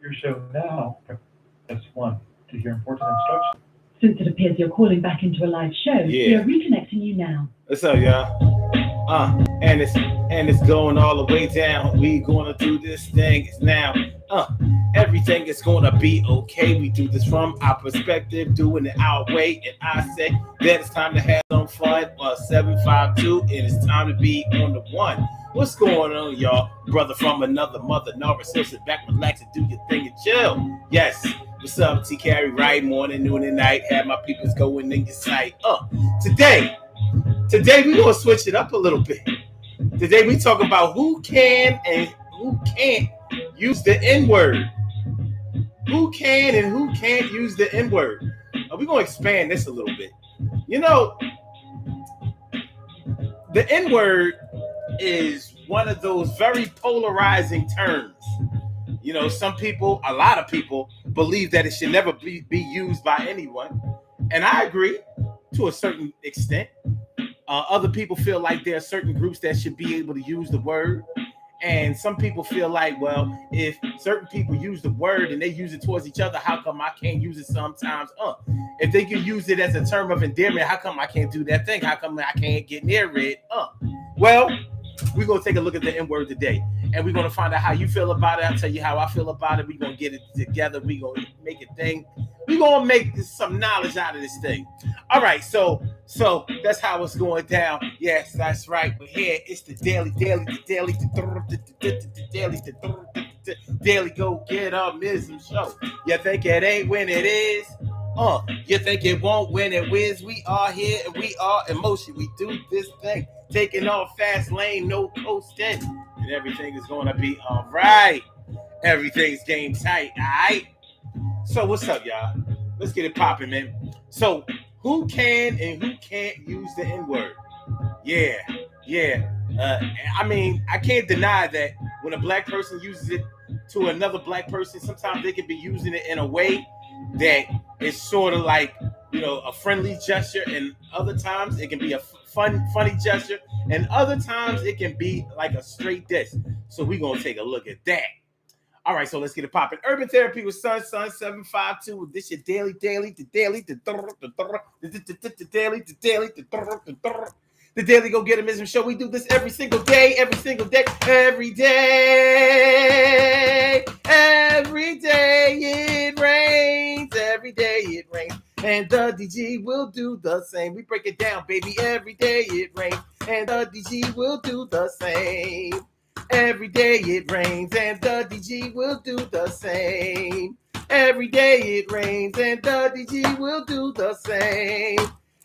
your show now. Press 1 to hear important instructions. Since it appears you're calling back into a live show, we are reconnecting you now. What's up, y'all? And it's going all the way down. We gonna do this thing. It's now. Everything is gonna be okay. We do this from our perspective, doing it our way. And I say that it's time to have some fun. 752, and it's time to be on the one. What's going on, y'all? Brother from another mother. Norris, so sit back, relax, and do your thing and chill. Yes. What's up, T. Carey? Right, morning, noon, and night. Have my peoples going in your sight. Today we gonna switch it up a little bit. Today we talk about who can and who can't use the N-word. Who can and who can't use the N-word. We're gonna expand this a little bit. You know, the N-word is one of those very polarizing terms. You know, some people, a lot of people, believe that it should never be used by anyone. And I agree to a certain extent. Other people feel like there are certain groups that should be able to use the word. And some people feel like, well, if certain people use the word and they use it towards each other, how come I can't use it sometimes? If they can use it as a term of endearment, how come I can't do that thing? How come I can't get near it? Well, we're going to take a look at the N-word today. And we're going to find out how you feel about it. I'll tell you how I feel about it. We're going to get it together. We're going to make a thing. We're going to make some knowledge out of this thing. All right, so that's how it's going down. Yes, that's right. But here, it's the daily go get mism show. You think it ain't when it is? You think it won't when it wins? We are here and we are in motion. We do this thing. Taking off fast lane, no coasting. And everything is going to be all right. Everything's game tight, all right? So what's up, y'all? Let's get it popping, man. So who can and who can't use the N-word? Yeah. I mean, I can't deny that when a black person uses it to another black person, sometimes they can be using it in a way that is sort of like, you know, a friendly gesture, and other times it can be a funny gesture, and other times it can be like a straight diss. So we're going to take a look at that. All right, so let's get it popping. Urban Therapy with Sun 752. This your daily. The Daily Go Get 'Emism Show. We do this every single day. Every day it rains. Every day it rains. And the DG will do the same. We break it down, baby. Every day it rains. And the DG will do the same. Every day it rains and the DG will do the same. Every day it rains and the DG will do the same.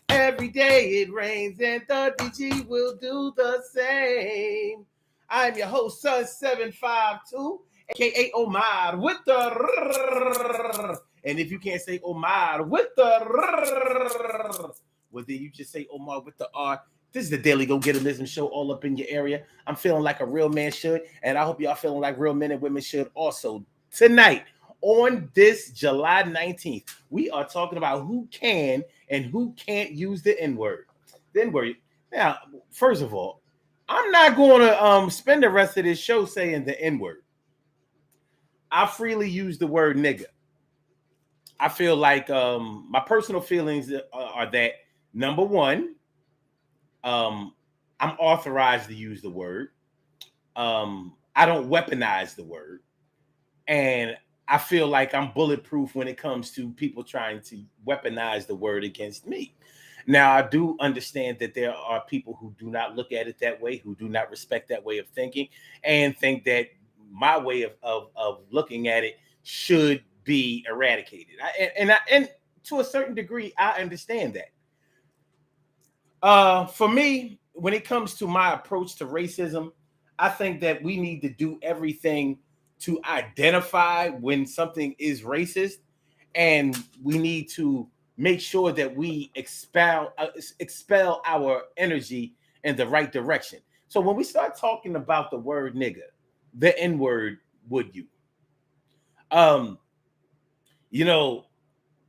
Every day it rains and the DG will do the same. I'm your host, Sun 752, aka Omar with the. And if you can't say Omar with the, well, then you just say Omar with the R. This is the Daily Go Get 'Emism Show, all up in your area. I'm feeling like a real man should, and I hope y'all feeling like real men and women should also. Tonight, on this July 19th, we are talking about who can and who can't use the N-word. The N-word. Now, first of all, I'm not going to spend the rest of this show saying the N-word. I freely use the word nigga. I feel like my personal feelings are that, number one, I'm authorized to use the word. I don't weaponize the word. And I feel like I'm bulletproof when it comes to people trying to weaponize the word against me. Now, I do understand that there are people who do not look at it that way, who do not respect that way of thinking, and think that my way of looking at it should be eradicated. And to a certain degree, I understand that. For me, when it comes to my approach to racism, I think that we need to do everything to identify when something is racist, and we need to make sure that we expel our energy in the right direction. So when we start talking about the word nigga, the N-word, would you? You know,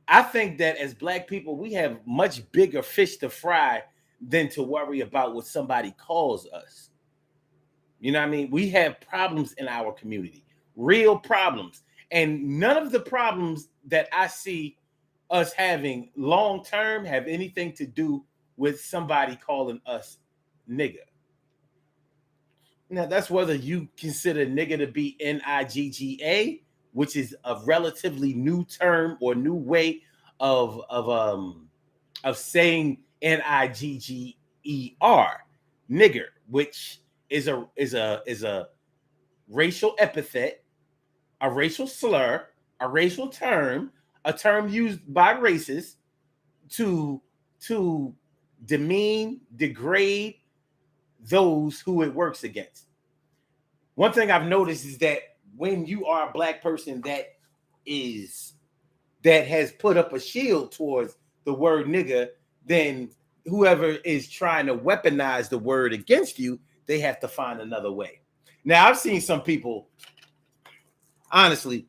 I think that as black people, we have much bigger fish to fry than to worry about what somebody calls us. You know what I mean? We have problems in our community, real problems. And none of the problems that I see us having long term have anything to do with somebody calling us nigga. Now, that's whether you consider nigga to be Nigga, which is a relatively new term or new way of saying Nigger, nigger, which is a racial epithet, a racial slur, a racial term, a term used by racists to demean, degrade those who it works against. One thing I've noticed is that when you are a black person that has put up a shield towards the word nigga, then whoever is trying to weaponize the word against you, they have to find another way. Now, I've seen some people, honestly,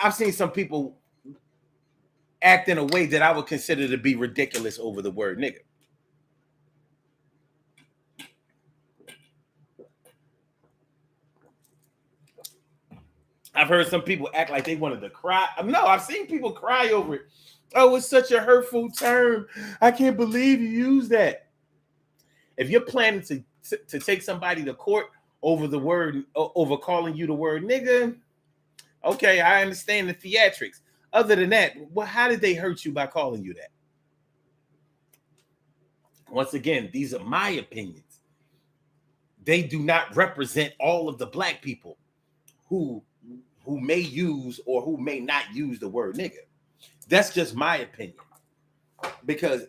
I've seen some people act in a way that I would consider to be ridiculous over the word nigga. I've heard some people act like they wanted to cry. No, I've seen people cry over it. Oh, it's such a hurtful term. I can't believe you use that. If you're planning to take somebody to court over the word, over calling you the word nigga, okay, I understand the theatrics. Other than that, well, how did they hurt you by calling you that? Once again, these are my opinions. They do not represent all of the black people who may use or who may not use the word nigga. That's just my opinion. Because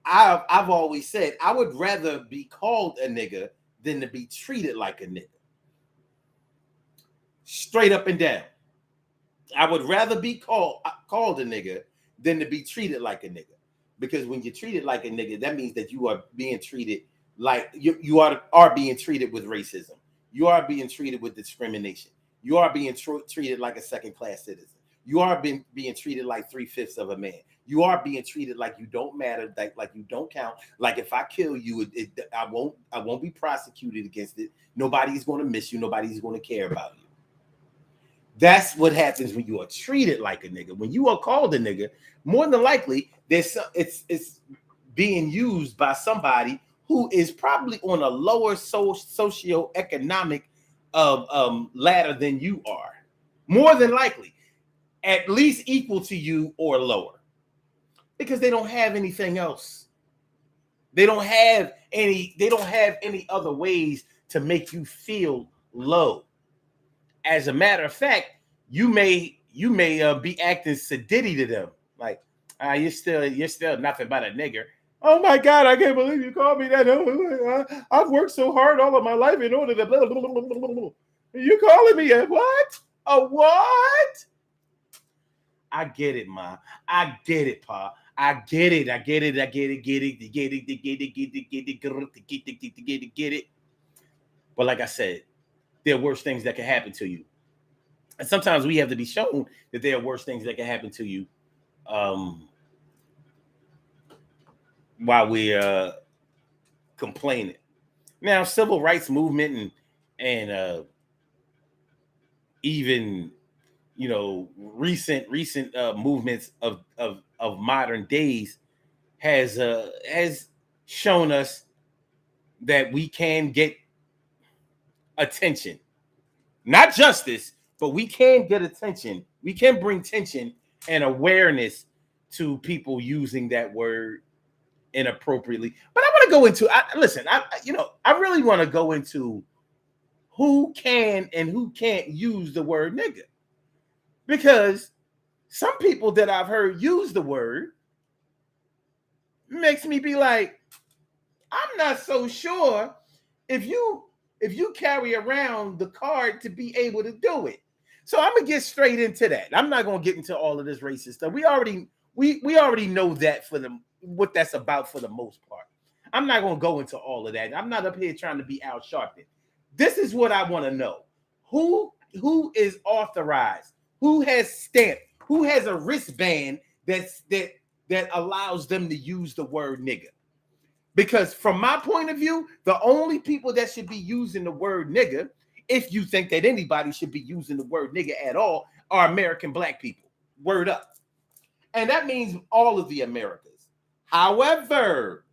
I've always said I would rather be called a nigga than to be treated like a nigga. Straight up and down. I would rather be called a nigga than to be treated like a nigga. Because when you're treated like a nigga, that means that you are being treated like you are being treated with racism. You are being treated with discrimination. You are being treated like a second-class citizen. You are being treated like 3/5 of a man. You are being treated like you don't matter, like you don't count. Like if I kill you, I won't be prosecuted against it. Nobody's going to miss you. Nobody's going to care about you. That's what happens when you are treated like a nigga. When you are called a nigga, more than likely, it's being used by somebody who is probably on a lower socioeconomic ladder than you are. More than likely, at least equal to you or lower, because they don't have anything else. They don't have any other ways to make you feel low. As a matter of fact, you may be acting sedity to them, like you're still nothing but a nigger. Oh my God, I can't believe you called me that. I've worked so hard all of my life in order to blah, blah, blah, blah, blah, blah. You calling me a what? A what? I get it, Ma. I get it, Pa. I get it. Get it. But like I said, there are worse things that can happen to you. And sometimes we have to be shown that there are worse things that can happen to you while we're complaining. Now, civil rights movement and even recent movements of modern days has shown us that we can get attention, not justice, but we can get attention. We can bring tension and awareness to people using that word inappropriately. But I want to go into I really want to go into who can and who can't use the word nigga. Because some people that I've heard use the word makes me be like, I'm not so sure if you carry around the card to be able to do it. So I'm gonna get straight into that. I'm not gonna get into all of this racist stuff. We already know that what that's about for the most part. I'm not gonna go into all of that. I'm not up here trying to be Al Sharpton. This is what I want to know. Who is authorized? Who has stamped? Who has a wristband that allows them to use the word nigga? Because from my point of view, the only people that should be using the word nigga if you think that anybody should be using the word nigga at all, are American black people. Word up. And that means all of the Americas. However,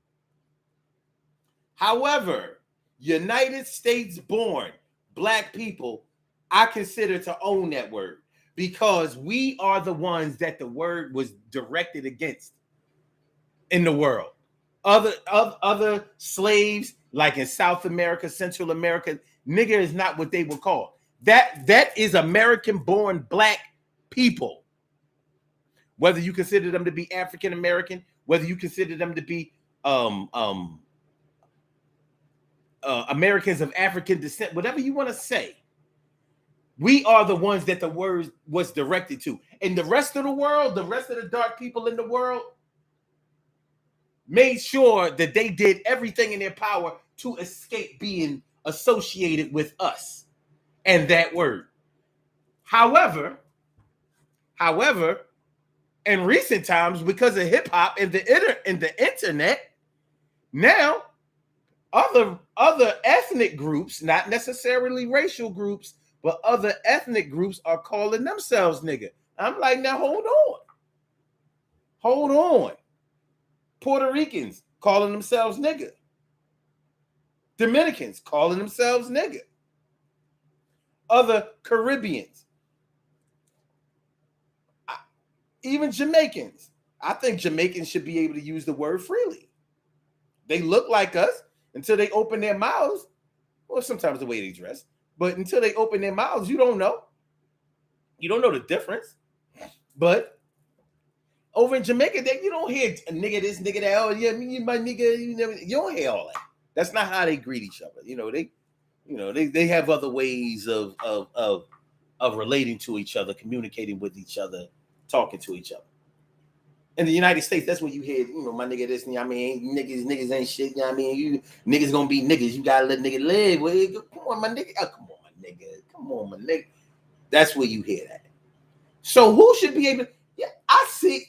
United States born black people, I consider to own that word because we are the ones that the word was directed against in the world. Other slaves, like in South America, Central America, nigger is not what they were called. That is American born black people. Whether you consider them to be African American, whether you consider them to be Americans of African descent, whatever you want to say, we are the ones that the word was directed to. And the rest of the world, the rest of the dark people in the world, made sure that they did everything in their power to escape being associated with us and that word. However, in recent times, because of hip hop and the internet, now other ethnic groups, not necessarily racial groups, but other ethnic groups are calling themselves nigga. I'm like, now hold on. Puerto Ricans calling themselves nigga. Dominicans calling themselves nigga. Other Caribbeans. Even Jamaicans. I think Jamaicans should be able to use the word freely. They look like us until they open their mouths. Well, sometimes the way they dress. But until they open their mouths, you don't know. You don't know the difference. But over in Jamaica, you don't hear a nigga this, nigga that. Oh, yeah, you my nigga. You don't hear all that. That's not how they greet each other. They have other ways of relating to each other, communicating with each other, talking to each other. In the United States, that's what you hear, my nigga this, niggas ain't shit, you niggas gonna be niggas, you gotta let nigga live. Well, come on, my nigga. Come on, my nigga. That's where you hear that. So who should be able, yeah, I see.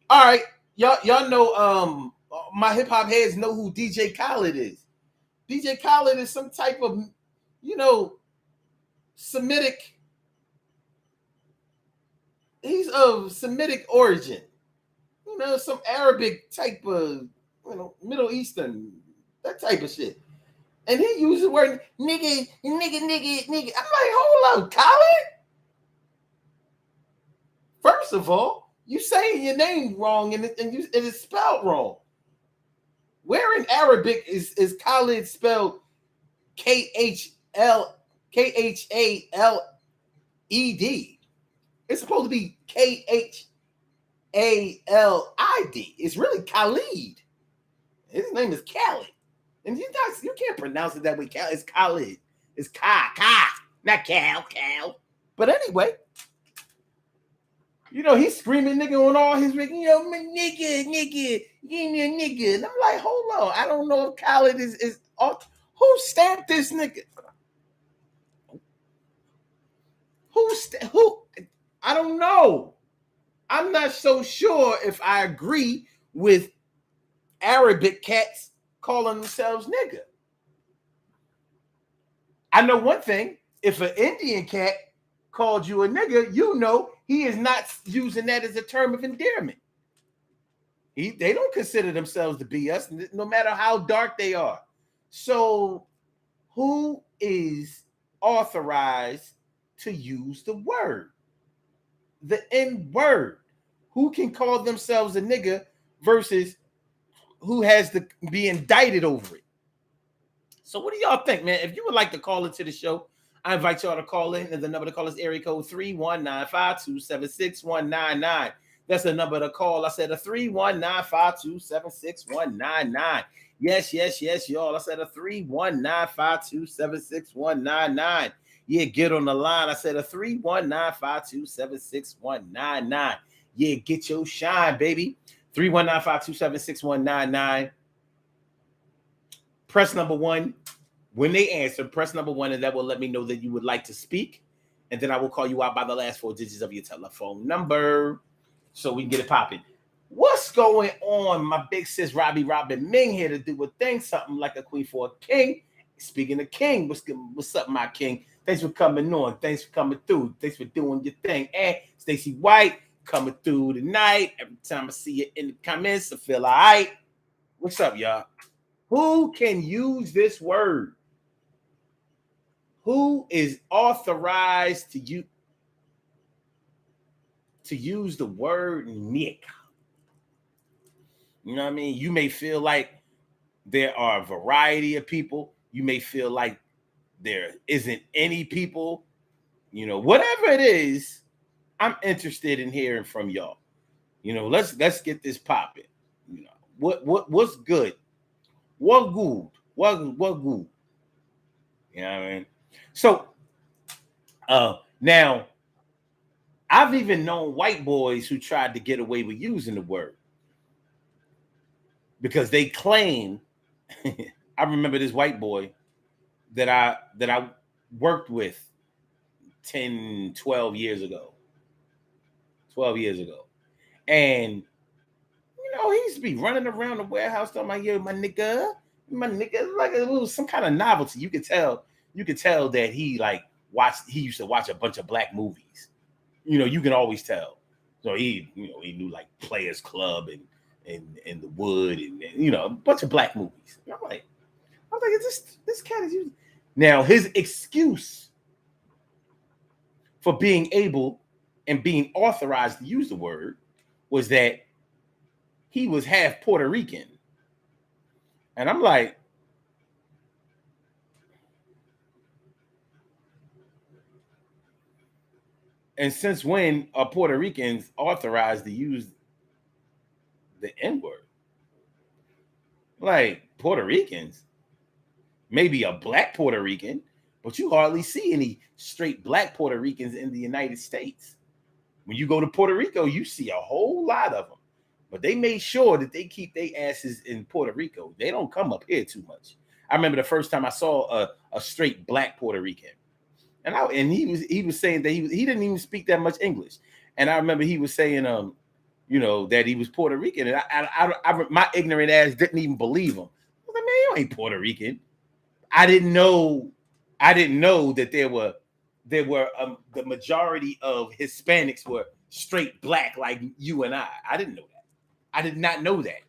All right, y'all know my hip-hop heads know who DJ Khaled is. DJ Khaled is some type of, Semitic. He's of Semitic origin. Some Arabic type of, Middle Eastern, that type of shit. And he uses the word nigga. I'm like, hold up, Khaled. First of all, you saying your name wrong and it is spelled wrong. Where in Arabic is Khaled spelled Khaled? It's supposed to be Khalid. It's really Khalid. His name is Khaled. And you can't pronounce it that way. It's Khalid. It's Ka, not Cal. But anyway, he's screaming nigga on all his nigga, give me a nigga. And I'm like, hold on. I don't know if Khalid is who stamped this nigga? Who? I don't know. I'm not so sure if I agree with Arabic cats calling themselves nigga. I know one thing. If an Indian cat called you a nigga, he is not using that as a term of endearment. They don't consider themselves to be us, no matter how dark they are. So who is authorized to use the word? The N word. Who can call themselves a nigga versus who has to be indicted over it? So what do y'all think, man? If you would like to call into the show, I invite y'all to call in. And the number to call is area code 319-527-6199. That's the number to call. I said a 319-527-6199. Yes, y'all. I said a 319-527-6199. Yeah, get on the line. I said a 319-527-6199. Yeah, get your shine, baby. 319-527-6199. Press number 1. When they answer, press number 1, and that will let me know that you would like to speak. And then I will call you out by the last 4 digits of your telephone number so we can get it popping. What's going on? My big sis Robin Ming here to do a thing, something like a queen for a king. Speaking of King, what's up, my King? Thanks for coming on. Thanks for coming through. Thanks for doing your thing. And Stacey White coming through tonight. Every time I see you in the comments, I feel all right. What's up, y'all? Who can use this word? Who is authorized to use the word Nick? You know what I mean? You may feel like there are a variety of people. You may feel like there isn't any people. You know, whatever it is, I'm interested in hearing from y'all. You know, let's get this popping. You know, what's good? What good? What good? You know what I mean? So now I've even known white boys who tried to get away with using the word because they claim I remember this white boy that I worked with 10, 12 years ago. 12 years ago. And you know, he used to be running around the warehouse talking about, yo, my nigga, like a little some kind of novelty. You could tell that he used to watch a bunch of black movies. You know, you can always tell. So he knew like Players Club and The Wood and you know, a bunch of black movies. And I was like, this cat is using. Now his excuse for being able and being authorized to use the word was that he was half Puerto Rican. And I'm like, and since when are Puerto Ricans authorized to use the N-word? Like Puerto Ricans, maybe a black Puerto Rican, but you hardly see any straight black Puerto Ricans in the United States. When you go to Puerto Rico, you see a whole lot of them. But they made sure that they keep their asses in Puerto Rico. They don't come up here too much. I remember the first time I saw a straight black Puerto Rican. And he was saying that he didn't even speak that much English. And I remember he was saying you know, that he was Puerto Rican. And I my ignorant ass didn't even believe him. I was like, man, you ain't Puerto Rican. I didn't know that there were the majority of Hispanics were straight black like you and I. I didn't know that. I did not know that.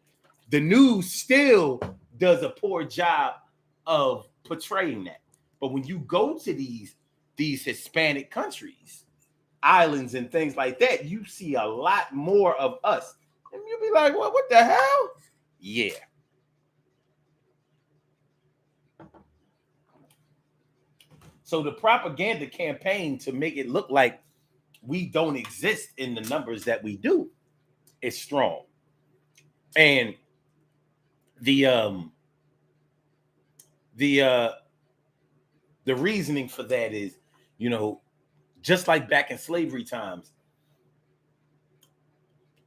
The news still does a poor job of portraying that. But when you go to these Hispanic countries, islands and things like that, you see a lot more of us. And you'll be like, what the hell? Yeah. So the propaganda campaign to make it look like we don't exist in the numbers that we do is strong. And the reasoning for that is, you know, just like back in slavery times,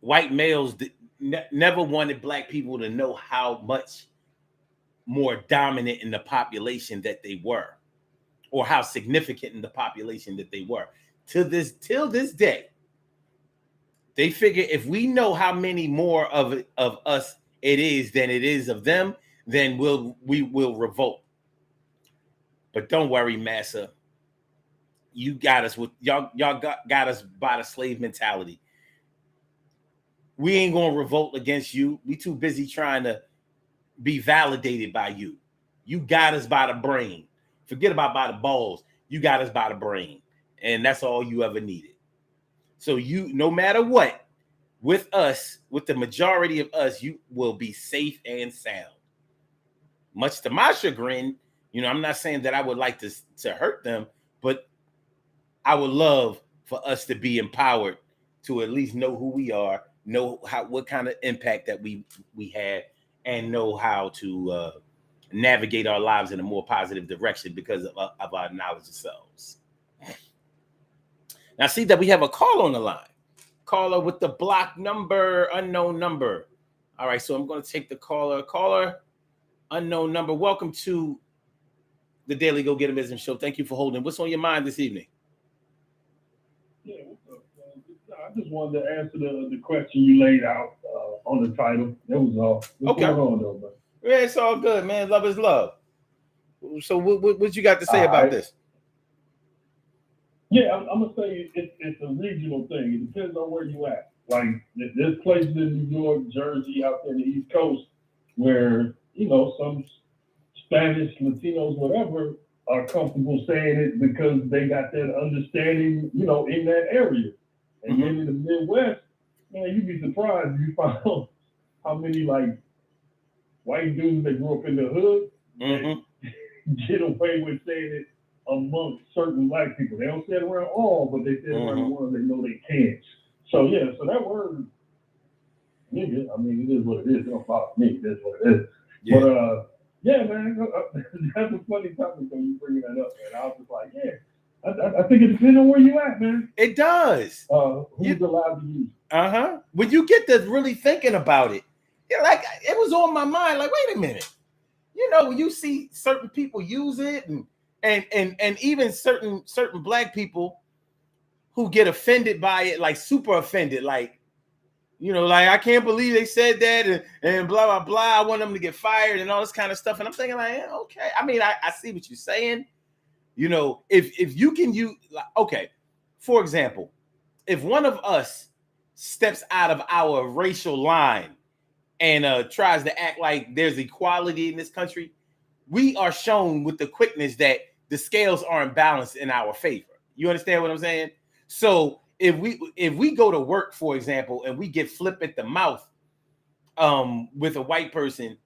white males never wanted black people to know how much more dominant in the population that they were, or how significant in the population that they were. Till this day, they figure if we know how many more of us it is than it is of them, then we will revolt. But don't worry, massa. You got us with y'all got us by the slave mentality. We ain't gonna revolt against you. We too busy trying to be validated by you. You got us by the brain. Forget about by the balls. You got us by the brain. And that's all you ever needed. So you, no matter what, with us, with the majority of us, you will be safe and sound. Much to my chagrin, you know, I'm not saying that I would like to hurt them, but I would love for us to be empowered to at least know who we are, know what kind of impact that we had, and know how to navigate our lives in a more positive direction because of our knowledge of selves. Now, see that we have a call on the line. Caller with the block number, unknown number. All right, so I'm going to take the caller. Caller, unknown number. Welcome to the Daily Go Get a Business Show. Thank you for holding. What's on your mind this evening? Yeah, I just wanted to answer the question you laid out on the title. That was all. What's going on, though, man? Yeah, it's all good, man. Love is love. So what you got to say about this? Yeah, I'm gonna say it's a regional thing. It depends on where you at. Like there's places in New York, Jersey, out there in the East Coast where some Spanish, Latinos, whatever, are comfortable saying it because they got that understanding, in that area. And then in the Midwest, man, you'd be surprised if you found how many like white dudes that grew up in the hood that get away with saying it amongst certain black people. They don't say it around all, but they say it around the ones they know they can't. So yeah, so that word, nigga, I mean, it is what it is. It don't bother me. It is what it is. Yeah. But yeah, man, that's a funny topic when you bring that up, man. I was just like, yeah, I think it depends on where you at, man. It does. Who's allowed to use it? When you get to really thinking about it, like it was on my mind. Like, wait a minute, when you see certain people use it, and even certain black people who get offended by it, like super offended, like. Like I can't believe they said that and blah, blah, blah. I want them to get fired and all this kind of stuff. And I'm thinking like, yeah, okay. I mean, I see what you're saying. If you can use, like, okay, for example, if one of us steps out of our racial line and tries to act like there's equality in this country, we are shown with the quickness that the scales aren't balanced in our favor. You understand what I'm saying? So if we go to work, for example, and we get flipped at the mouth with a white person,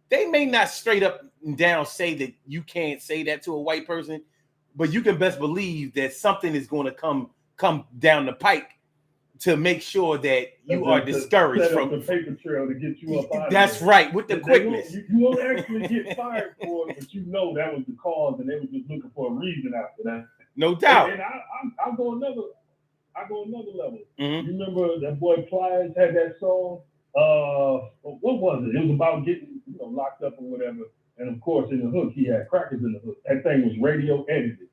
they may not straight up and down say that you can't say that to a white person, but you can best believe that something is going to come down the pike to make sure that you are discouraged from the paper trail to get you up out of That's there. right, with the quickness. You won't actually get fired for it, but that was the cause, and they were just looking for a reason after that. No doubt. And I'll go another level. You remember that boy Pliers had that song? What was it? It was about getting locked up or whatever. And of course, in the hook, he had crackers in the hook. That thing was radio edited.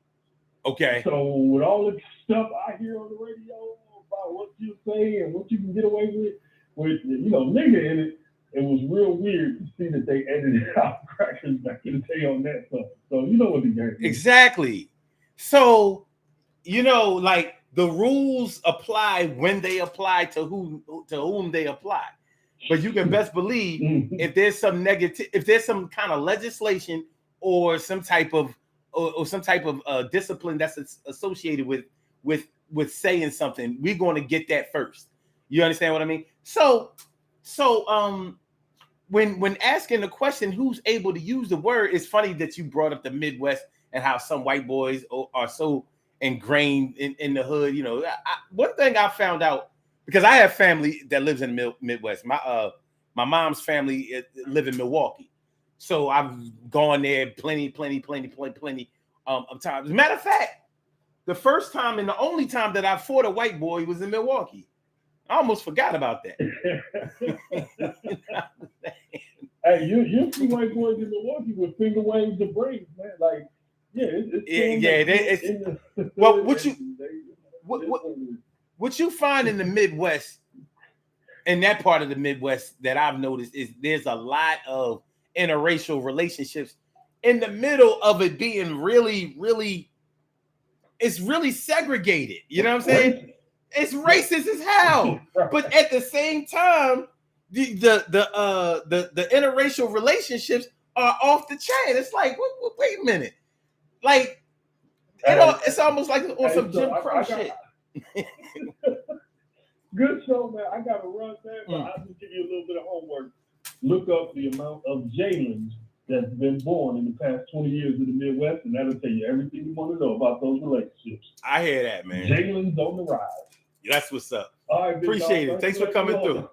Okay. So with all the stuff I hear on the radio about what you say and what you can get away with nigga in it, it was real weird to see that they edited out crackers back in the day on that song. So you know what the game is. Exactly. So like. The rules apply when they apply to whom they apply, but you can best believe if there's some kind of legislation or some type of discipline that's associated with saying something, we're going to get that first. You understand what I mean? So when asking the question, who's able to use the word, it's funny that you brought up the Midwest and how some white boys are so ingrained in the hood. One thing I found out, because I have family that lives in the Midwest. My mom's family live in Milwaukee, so I've gone there plenty of times. As a matter of fact, the first time and the only time that I fought a white boy was in Milwaukee. I almost forgot about that. Hey, you see white boys in Milwaukee with finger waves and braids, man. Like, what you find in the Midwest, in that part of the Midwest that I've noticed, is there's a lot of interracial relationships in the middle of it being really, really, it's really segregated. You know what I'm saying? It's racist as hell. But at the same time, the interracial relationships are off the chain. It's like, wait a minute. Like, it's almost like on some Jim Crow shit. Good show, man. I got to run, man, but I'll just give you a little bit of homework. Look up the amount of Jalen's that's been born in the past 20 years in the Midwest, and that'll tell you everything you want to know about those relationships. I hear that, man. Jalen's on the rise. That's what's up. All right, appreciate it. Thanks for coming through.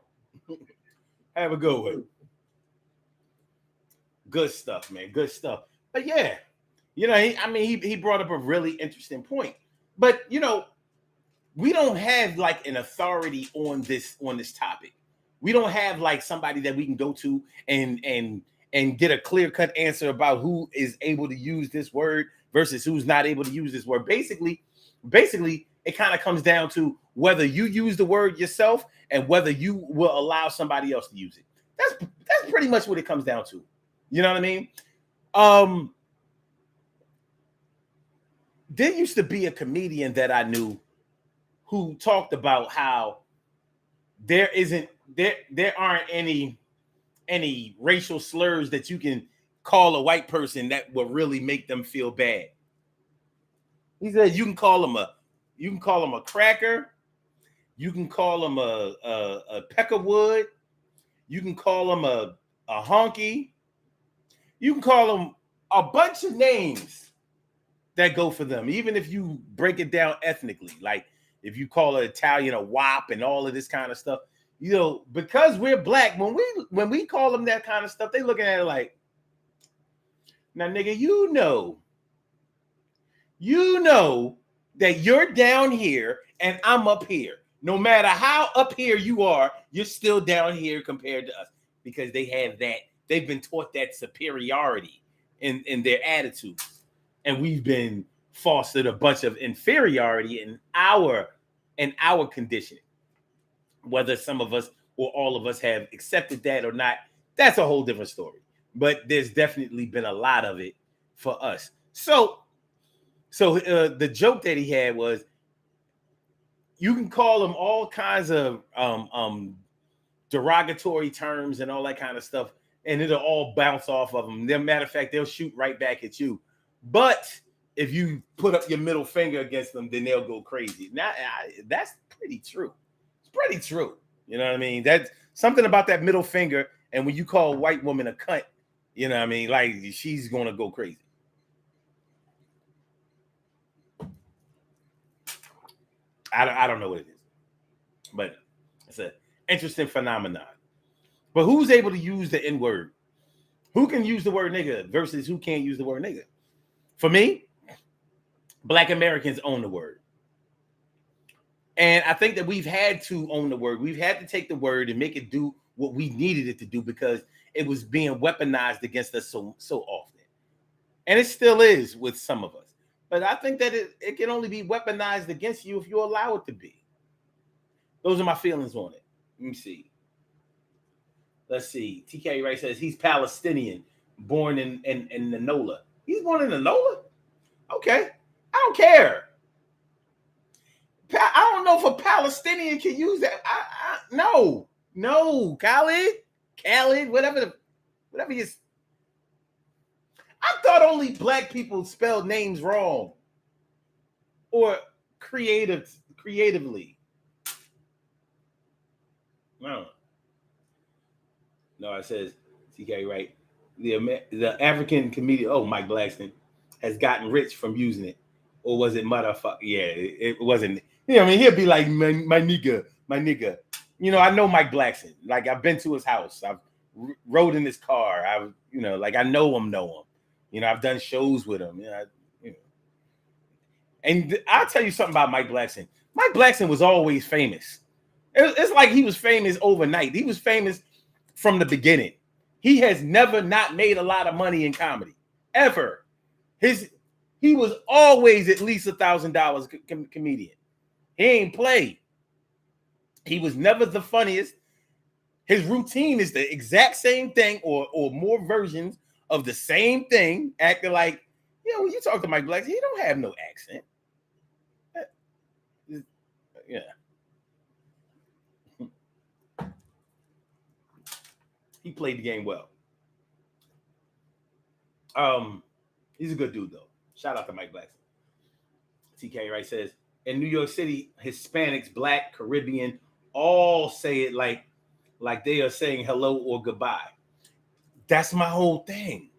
Have a good one. Good stuff, man. Good stuff. But yeah, he brought up a really interesting point. But we don't have like an authority on this topic. We don't have like somebody that we can go to and get a clear-cut answer about who is able to use this word versus who's not able to use this word. Basically, it kind of comes down to whether you use the word yourself and whether you will allow somebody else to use it. That's pretty much what it comes down to. You know what I mean? there used to be a comedian that I knew who talked about how there aren't any racial slurs that you can call a white person that will really make them feel bad. He said you can call them a cracker, you can call them a peckerwood, you can call them a honky, you can call them a bunch of names that go for them, even if you break it down ethnically. Like if you call an Italian a wop and all of this kind of stuff, you know, because we're black, when we call them that kind of stuff, they looking at it like, now nigga, you know that you're down here and I'm up here. No matter how up here you are, you're still down here compared to us, because they have that. They've been taught that superiority in their attitudes, and we've been fostered a bunch of inferiority in our conditioning. Whether some of us or all of us have accepted that or not, that's a whole different story. But there's definitely been a lot of it for us. So the joke that he had was, you can call them all kinds of derogatory terms and all that kind of stuff, and it'll all bounce off of them. As a matter of fact, they'll shoot right back at you. But if you put up your middle finger against them, then they'll go crazy. Now, that's pretty true. It's pretty true. You know what I mean? That's something about that middle finger. And when you call a white woman a cunt, you know what I mean? Like, she's going to go crazy. I don't know what it is, but it's an interesting phenomenon. But who's able to use the N-word? Who can use the word nigga versus who can't use the word nigga? For me, Black Americans own the word. And I think that we've had to own the word. We've had to take the word and make it do what we needed it to do, because it was being weaponized against us so often. And it still is with some of us. But I think that it can only be weaponized against you if you allow it to be. Those are my feelings on it. Let me see. Let's see. TK Wright says he's Palestinian, born in Nola. He's born in Nola? Okay. I don't care. I don't know if a Palestinian can use that. No, Khalid, whatever you. I thought only black people spelled names wrong or creatively. No, it says TK Wright. The African comedian, Mike Blackson, has gotten rich from using it. Or was it motherfucker? Yeah, it wasn't. You know, I mean, he'll be like, my nigga. You know, I know Mike Blackson. Like, I've been to his house. I've rode in his car. I know him. You know, I've done shows with him. And I'll tell you something about Mike Blackson. Mike Blackson was always famous. It's like he was famous overnight. He was famous from the beginning. He has never not made a lot of money in comedy, ever. He was always at least $1,000 comedian. He ain't play. He was never the funniest. His routine is the exact same thing or more versions of the same thing, acting like, when you talk to Mike Blackson, he don't have no accent. Yeah. He played the game well. He's a good dude, though. Shout out to Mike Blackson. TK Wright says, in New York City, Hispanics, Black, Caribbean, all say it like they are saying hello or goodbye. That's my whole thing.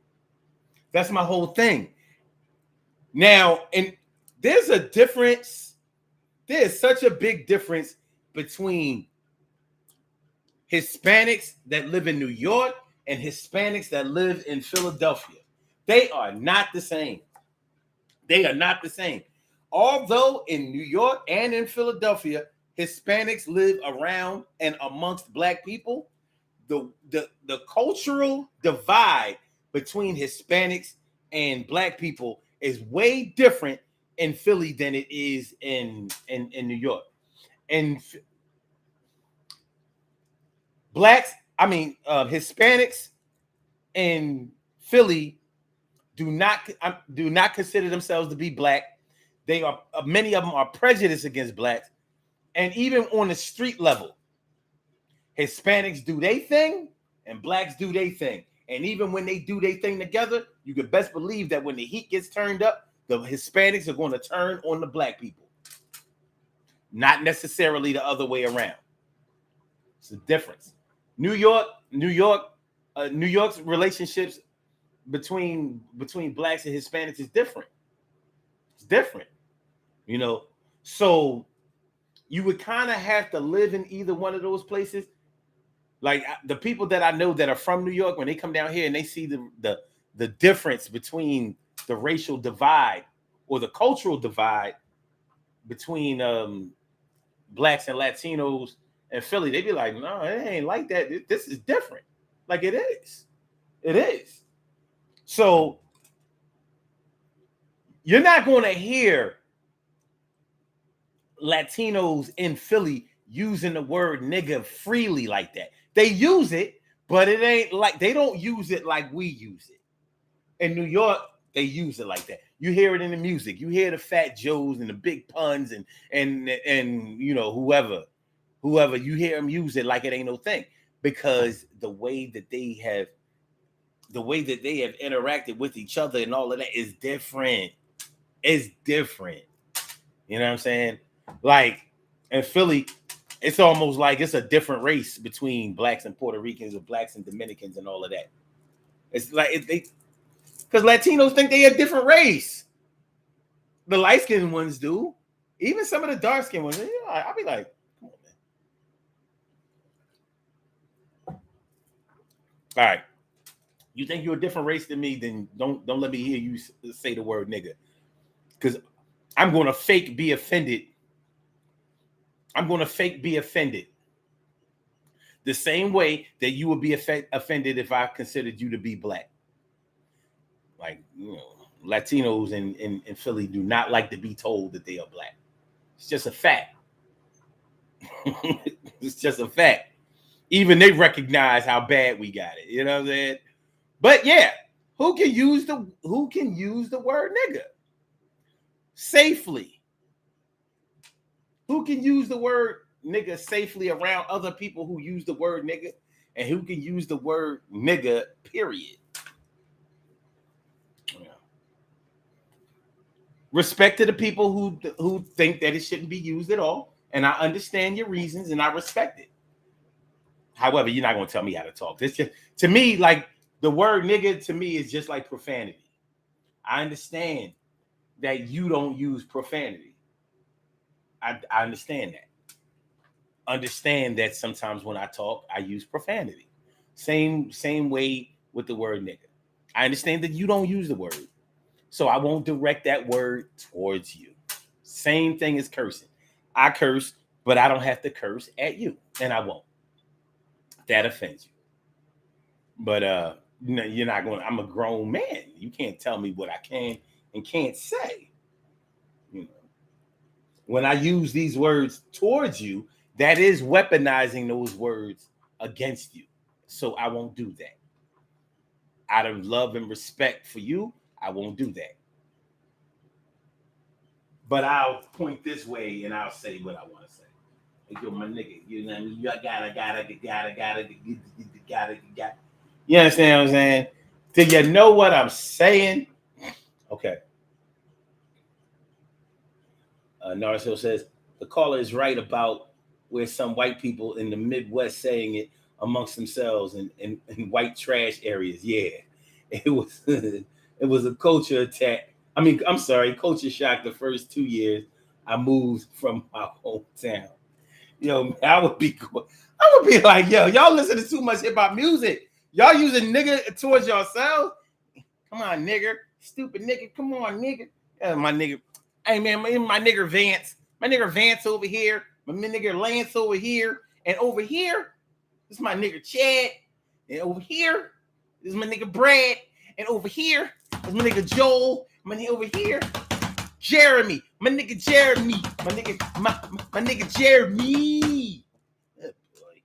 Now, and there's a difference. There's such a big difference between Hispanics that live in New York and Hispanics that live in Philadelphia. They are not the same. Although in New York and in Philadelphia, Hispanics live around and amongst Black people, the cultural divide between Hispanics and Black people is way different in Philly than it is in New York. And Hispanics in Philly do not consider themselves to be Black. They are many of them are prejudiced against blacks, and even on the street level, Hispanics do their thing and blacks do their thing. And even when they do their thing together, you can best believe that when the heat gets turned up, the Hispanics are going to turn on the black people. Not necessarily the other way around. It's a difference. New York's relationships between blacks and Hispanics is different. It's different, you know. So you would kind of have to live in either one of those places. Like the people that I know that are from New York, when they come down here and they see the difference between the racial divide or the cultural divide between blacks and Latinos and Philly, they be like, no, it ain't like that. This is different. Like it is. It is. So you're not going to hear Latinos in Philly using the word nigga freely like that. They use it, but it ain't like they don't use it like we use it. In New York, they use it like that. You hear it in the music. You hear the Fat Joes and the big puns and you know whoever you hear them use it like it ain't no thing, because the way that they have interacted with each other and all of that is different. It's different. You know what I'm saying? Like in Philly, it's almost like it's a different race between blacks and Puerto Ricans or blacks and Dominicans and all of that. It's like because Latinos think they a different race. The light-skinned ones do. Even some of the dark-skinned ones. You know, I'll be like, come on, man. All right. You think you're a different race than me, then don't let me hear you say the word nigga. Because I'm going to fake be offended. I'm going to fake be offended. The same way that you would be offended if I considered you to be black. Like, you know, Latinos in Philly do not like to be told that they are black. It's just a fact. It's just a fact. Even they recognize how bad we got it. You know what I'm saying? But yeah, who can use the word nigga safely? Who can use the word nigga safely around other people who use the word nigga, and who can use the word nigga, period? Yeah. Respect to the people who think that it shouldn't be used at all, and I understand your reasons and I respect it. However, you're not going to tell me how to talk. This just, to me, like the word nigga to me is just like profanity. I understand that you don't use profanity. I understand that. Understand that sometimes when I talk, I use profanity. Same way with the word nigga. I understand that you don't use the word, so I won't direct that word towards you. Same thing as cursing. I curse, but I don't have to curse at you, and I won't. That offends you. But you're not going. I'm a grown man. You can't tell me what I can and can't say. You know, when I use these words towards you, that is weaponizing those words against you. So I won't do that. Out of love and respect for you, I won't do that. But I'll point this way and I'll say what I want to say. Like, yo, my nigga, you know what I mean? You gotta. You understand what I'm saying? Do you know what I'm saying? Okay. Narsil says, the caller is right about where some white people in the Midwest saying it amongst themselves in white trash areas. Yeah, it was it was a culture attack. I mean, I'm sorry, culture shock the first 2 years I moved from my hometown. Yo, I would be like, yo, y'all listen to too much hip hop music. Y'all using nigga towards yourselves. Come on, nigger. Stupid nigga. Come on, nigga. My nigga. Hey, man, my nigger Vance. My nigger Vance over here. My nigger Lance over here. And over here, this is my nigger Chad. And over here, this is my nigga Brad. And over here, this is my nigga Joel. My nigga over here, Jeremy. My nigga Jeremy. My nigga Jeremy. Oh, boy.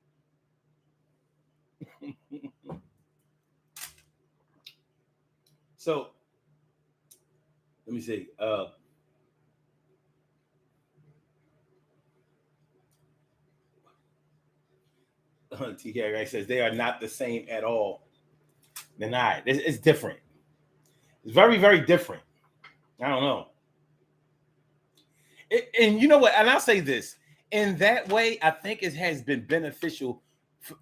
So, let me see. TK Ray says they are not the same at all. They're not. It's different. It's very, very different. I don't know. And you know what? And I'll say this. In that way, I think it has been beneficial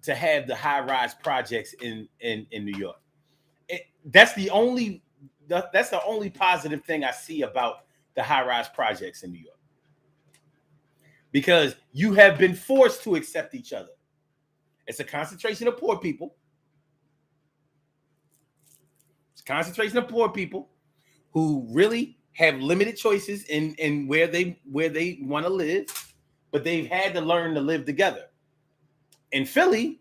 to have the high-rise projects in New York. That's the only positive thing I see about the high-rise projects in New York. Because you have been forced to accept each other. It's a concentration of poor people. It's a concentration of poor people who really have limited choices in where they want to live, but they've had to learn to live together. In Philly,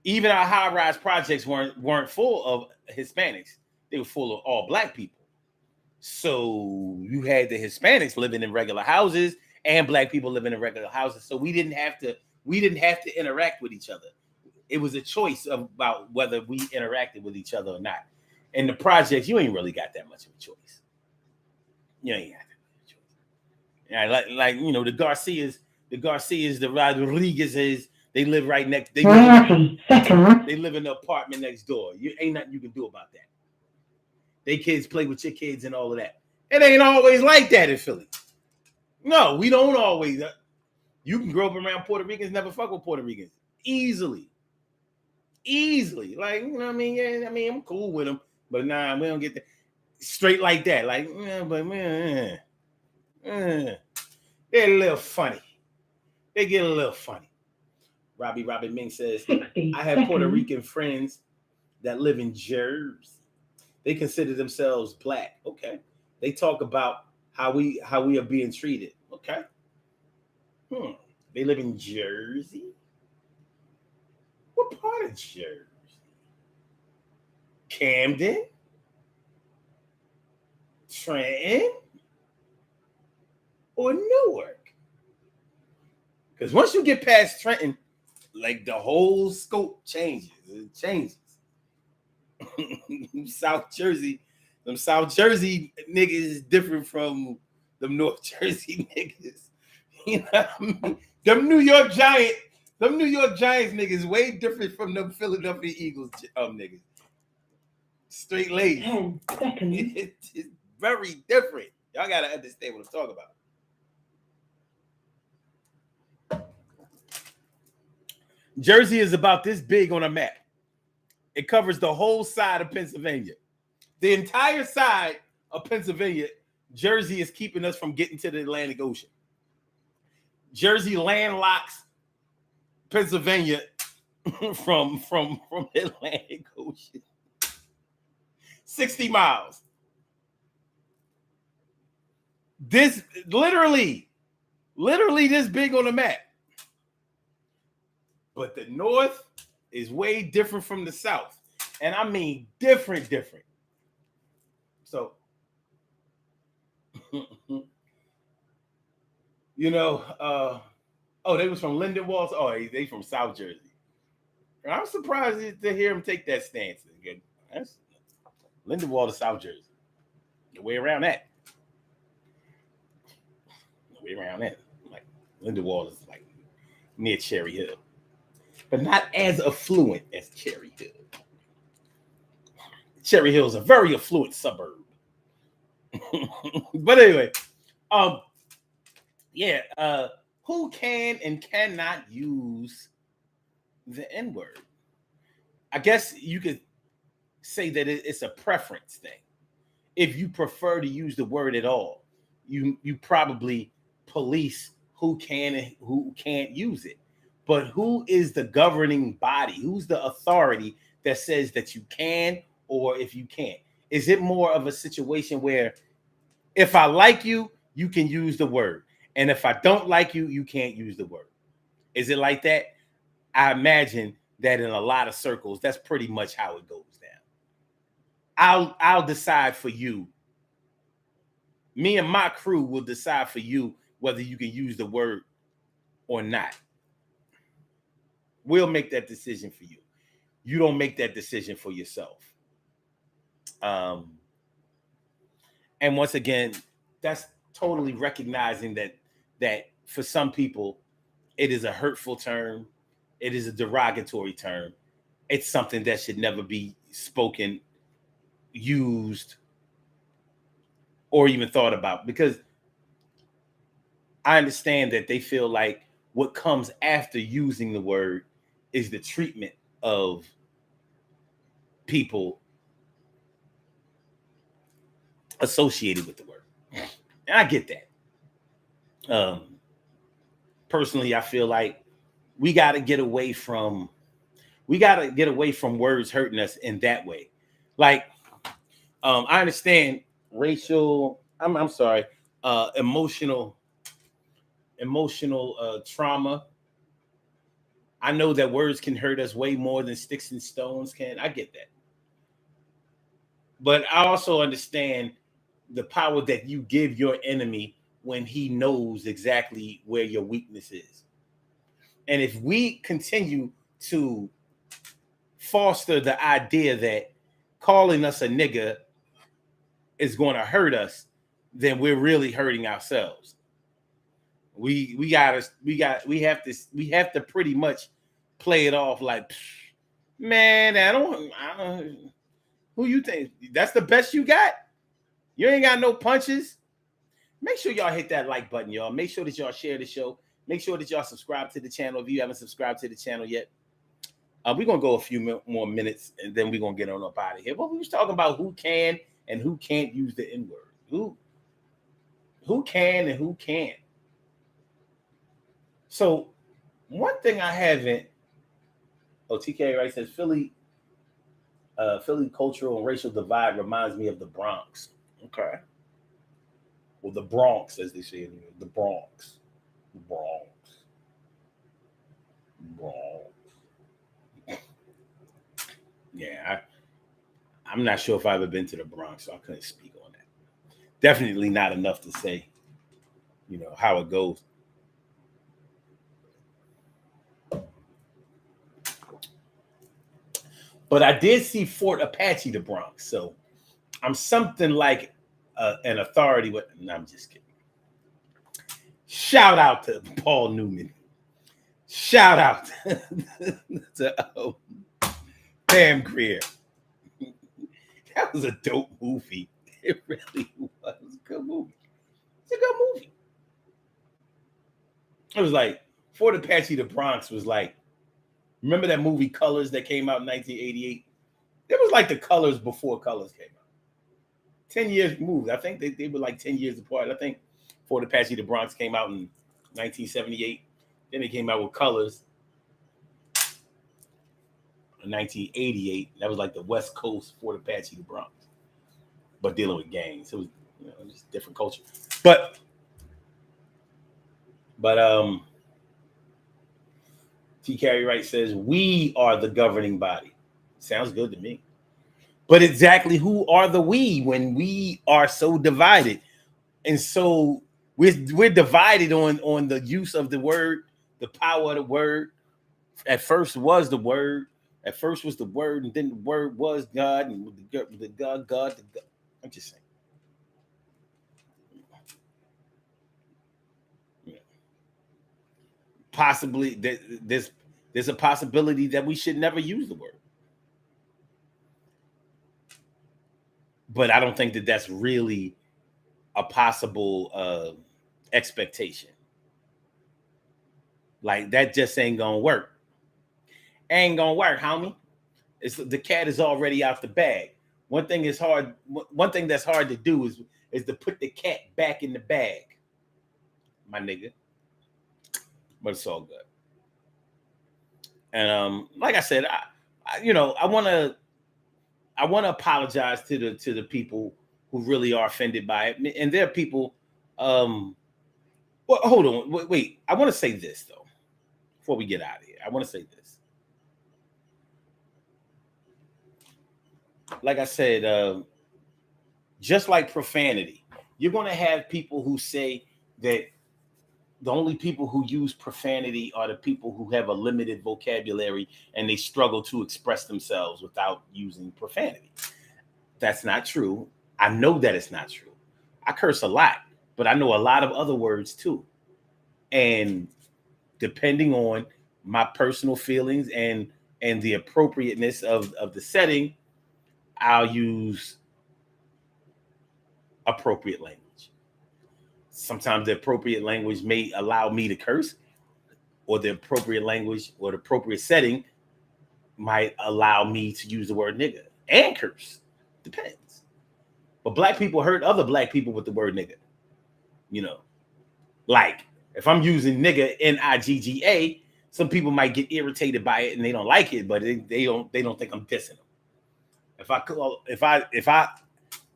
even our high-rise projects weren't full of Hispanics. They were full of all black people. So you had the Hispanics living in regular houses and black people living in regular houses. So we didn't have to interact with each other. It was a choice about whether we interacted with each other or not. In the projects, you ain't really got that much of a choice. You ain't got that much of a choice. Yeah, like you know, the Garcias, the Rodriguezes, they live right next. They live in the apartment next door. You ain't nothing you can do about that. They kids play with your kids and all of that. It ain't always like that in Philly. No, we don't always. You can grow up around Puerto Ricans, never fuck with Puerto Ricans. Easily. Like, you know what I mean? Yeah, I mean, I'm cool with them, but nah, we don't get that straight like that. Like, yeah, but man, they're a little funny. They get a little funny. Robbie Ming says, I have Puerto Rican friends that live in Jersey. They consider themselves black. Okay. They talk about how we are being treated. Okay. They live in Jersey? What part of Jersey? Camden? Trenton? Or Newark? Because once you get past Trenton, like the whole scope changes. It changes. South Jersey niggas is different from them North Jersey niggas. You know what I mean? Them New York Giants niggas way different from them Philadelphia Eagles niggas. Straight laced. 10 seconds. It's very different. Y'all gotta understand what I'm talking about. Jersey is about this big on a map. It covers the whole side of Pennsylvania. The entire side of Pennsylvania, Jersey is keeping us from getting to the Atlantic Ocean. Jersey landlocks Pennsylvania from the Atlantic Ocean. 60 miles. This literally this big on the map. But the North is way different from the South. And I mean different. So, you know, they was from Lindenwold. Oh, they from South Jersey. And I'm surprised to hear him take that stance. That's Lindenwold to South Jersey. The way around that. Like Lindenwold is like near Cherry Hill. But not as affluent as Cherry Hill. Cherry Hill is a very affluent suburb. But anyway, who can and cannot use the N-word? I guess you could say that it's a preference thing. If you prefer to use the word at all, you probably police who can and who can't use it. But who is the governing body? Who's the authority that says that you can or if you can't? Is it more of a situation where if I like you, you can use the word. And if I don't like you, you can't use the word. Is it like that? I imagine that in a lot of circles, that's pretty much how it goes down. I'll decide for you. Me and my crew will decide for you whether you can use the word or not. We'll make that decision for you. You don't make that decision for yourself. And once again, that's totally recognizing that for some people, it is a hurtful term. It is a derogatory term. It's something that should never be spoken, used, or even thought about, because I understand that they feel like what comes after using the word is the treatment of people associated with the word. And I get that. Personally, I feel like we got to get away from words hurting us in that way. Like, I understand racial, I'm sorry, emotional trauma. I know that words can hurt us way more than sticks and stones can. I get that. But I also understand the power that you give your enemy when he knows exactly where your weakness is. And if we continue to foster the idea that calling us a nigga is going to hurt us, then we're really hurting ourselves. We have to pretty much play it off like, man, I don't. Who you think? That's the best you got? You ain't got no punches. Make sure y'all hit that like button, y'all. Make sure that y'all share the show. Make sure that y'all subscribe to the channel if you haven't subscribed to the channel yet. We're going to go a few more minutes, and then we're going to get on up out of here. But we was talking about who can and who can't use the N-word. Who can and who can't. So one thing I haven't, TK right says Philly cultural and racial divide reminds me of the Bronx. Okay. Well, the Bronx, as they say in the Bronx. The Bronx. Yeah, I'm not sure if I've ever been to the Bronx, so I couldn't speak on that. Definitely not enough to say, how it goes. But I did see Fort Apache, the Bronx, so I'm something like an authority with. No, I'm just kidding. Shout out to Paul Newman. Shout out to Pam Grier. That was a dope movie. It really was a good movie. It's a good movie. It was like Fort Apache, the Bronx was like, remember that movie Colors that came out in 1988? It was like the Colors before Colors came out. 10 years moved. I think they were like 10 years apart. I think Fort Apache, the Bronx came out in 1978. Then they came out with Colors in 1988. That was like the West Coast Fort Apache, the Bronx, but dealing with gangs. It was, just different culture. But T. Carey Wright says we are the governing body. Sounds good to me. But exactly who are the we when we are so divided? And so we're divided on the use of the word, the power of the word. At first was the word. At first was the word, and then the word was God, and the God. I'm just saying. Possibly there's a possibility that we should never use the word. But I don't think that that's really a possible expectation. Like, that just ain't gonna work. Ain't gonna work, homie. The cat is already out the bag. One thing that's hard to do is to put the cat back in the bag, my nigga. But it's all good. And like I said, I want to apologize to the people who really are offended by it. And there are people. Well, hold on, wait. I want to say this though before we get out of here. I want to say this. Like I said, just like profanity, you're going to have people who say that the only people who use profanity are the people who have a limited vocabulary and they struggle to express themselves without using profanity. That's not true. I know that it's not true. I curse a lot, but I know a lot of other words too. And depending on my personal feelings and the appropriateness of the setting, I'll use appropriate language. Sometimes the appropriate language may allow me to curse, or the appropriate language or the appropriate setting might allow me to use the word nigga and curse. Depends. But black people hurt other black people with the word nigga. You know, like if I'm using nigga Nigga, some people might get irritated by it and they don't like it, but they don't think I'm dissing them. If I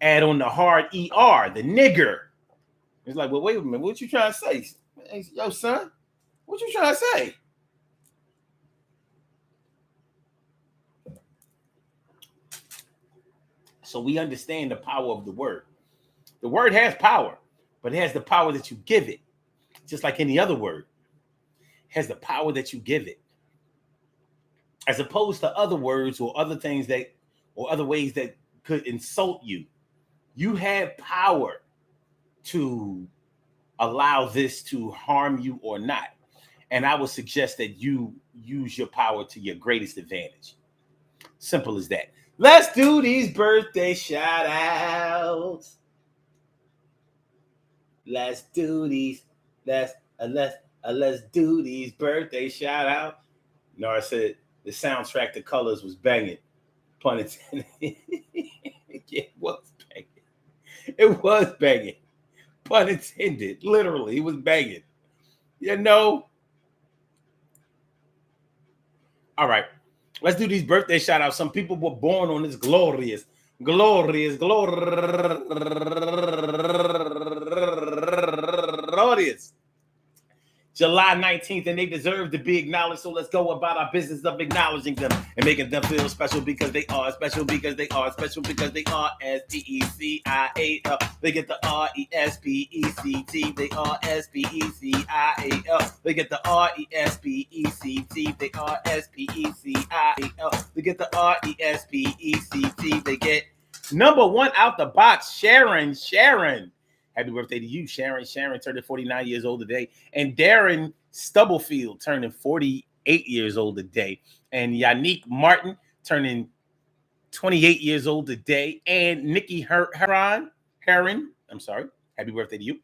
add on the hard ER, the nigger, it's like, well, wait a minute, what you trying to say? Hey, yo, son, what you trying to say? So we understand the power of the word. The word has power, but it has the power that you give it. Just like any other word. It has the power that you give it. As opposed to other words or other things or other ways that could insult you. You have power to allow this to harm you or not. And I would suggest that you use your power to your greatest advantage. Simple as that. Let's do these birthday shout outs. Let's do these birthday shout outs. Nora said the soundtrack to Colors was banging. Pun intended. It was banging. It was banging. Pun intended. Literally, it was banging. You know. All right. Let's do these birthday shout outs. Some people were born on this glorious July 19th, and they deserve to be acknowledged. So let's go about our business of acknowledging them and making them feel special because they are special because they are special because they are SPECIAL. They get the RESPECT. They are SPECIAL. They get the RESPECT. They are SPECIAL. They get the RESPECT. They get number one out the box, Sharon. Happy birthday to you, Sharon. Sharon turning 49 years old today. And Darren Stubblefield turning 48 years old today. And Yannick Martin turning 28 years old today. And Nikki Heron. I'm sorry. Happy birthday to you.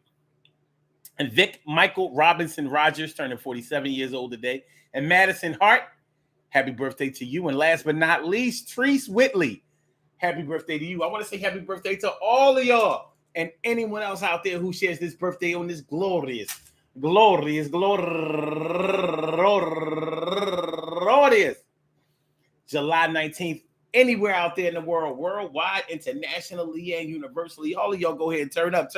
And Vic Michael Robinson Rogers turning 47 years old today. And Madison Hart. Happy birthday to you. And last but not least, Treese Whitley. Happy birthday to you. I want to say happy birthday to all of y'all. And anyone else out there who shares this birthday on this glorious July 19th, anywhere out there in the world, worldwide, internationally, and universally, all of y'all go ahead and turn up.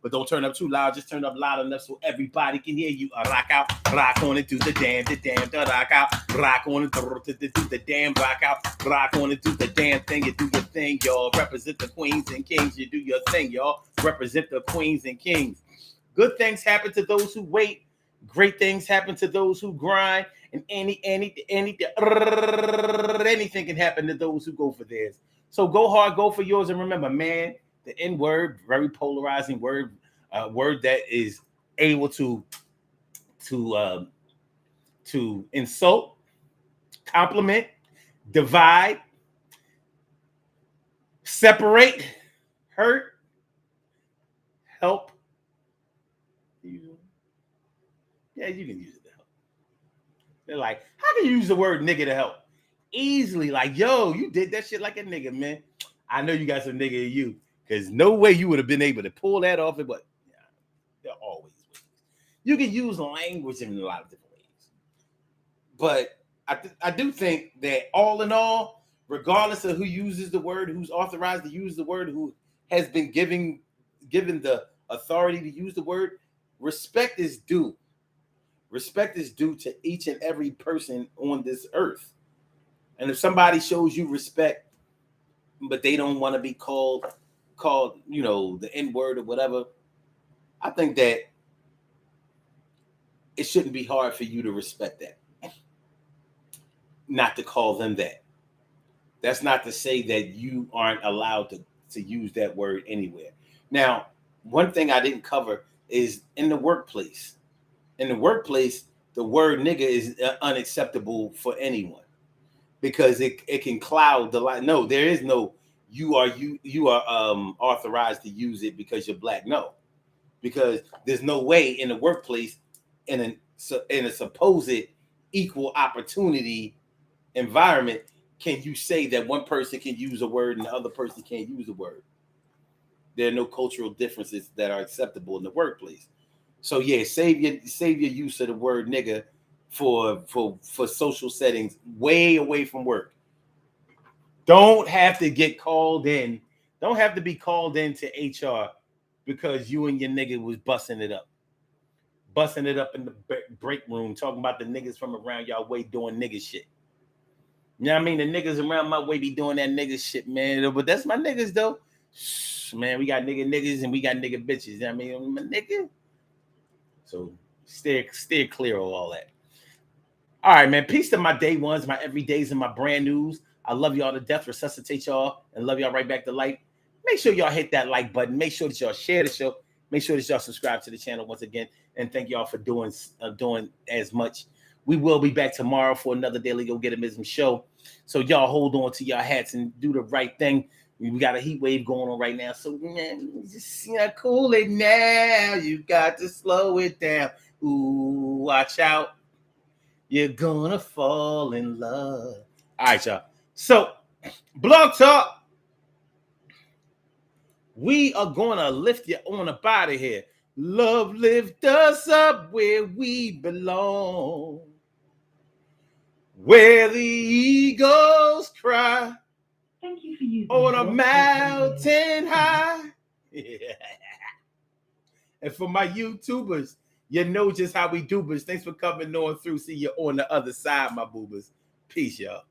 But don't turn up too loud. Just turn up loud enough so everybody can hear you. Rock out, rock on and do the damn, rock out, rock on and do the damn, rock out, rock on and do the damn thing. You do your thing, y'all. Represent the queens and kings. You do your thing, y'all. Represent the queens and kings. Good things happen to those who wait. Great things happen to those who grind. And anything can happen to those who go for theirs. So go hard, go for yours, and remember, man. The N word, very polarizing word, word that is able to insult, compliment, divide, separate, hurt, help. Yeah, you can use it to help. They're like, how can you use the word nigga to help? Easily, like, yo, you did that shit like a nigga, man. I know you got some nigga in you. Because no way you would have been able to pull that off. But yeah, there are always ways. You can use language in a lot of different ways. But I do think that all in all, regardless of who uses the word, who's authorized to use the word, who has been given the authority to use the word, respect is due. Respect is due to each and every person on this earth. And if somebody shows you respect, but they don't want to be called, the N-word or whatever, I think that it shouldn't be hard for you to respect that. Not to call them that. That's not to say that you aren't allowed to use that word anywhere. Now, one thing I didn't cover is in the workplace. In the workplace, the word nigga is unacceptable for anyone because it can cloud the light. No, there is no you are authorized to use it because you're black. No, because there's no way in the workplace in a supposed equal opportunity environment can you say that one person can use a word and the other person can't use a word. There are no cultural differences that are acceptable in the workplace. So yeah, save your use of the word nigga for social settings way away from work. Don't have to get called in. Don't have to be called into HR because you and your nigga was busting it up in the break room, talking about the niggas from around y'all way doing nigga shit. You know what I mean? The niggas around my way be doing that nigga shit, man. But that's my niggas though. Man, we got niggas and we got nigga bitches. You know what I mean? My nigga. So steer clear of all that. All right, man. Peace to my day ones, my everydays, and my brand news. I love y'all to death, resuscitate y'all, and love y'all right back to life. Make sure y'all hit that like button. Make sure that y'all share the show. Make sure that y'all subscribe to the channel once again. And thank y'all for doing as much. We will be back tomorrow for another Daily Go Getimism show. So y'all hold on to your hats and do the right thing. We got a heat wave going on right now. So, man, just cool it now. You got to slow it down. Ooh, watch out. You're gonna fall in love. All right, y'all. So, Blog Talk. We are gonna lift you on up out of here. Love lift us up where we belong. Where the eagles cry. Thank you for using On a mountain high. Yeah. And for my YouTubers, you know just how we do, but thanks for coming on through. See you on the other side, my boobers. Peace, y'all.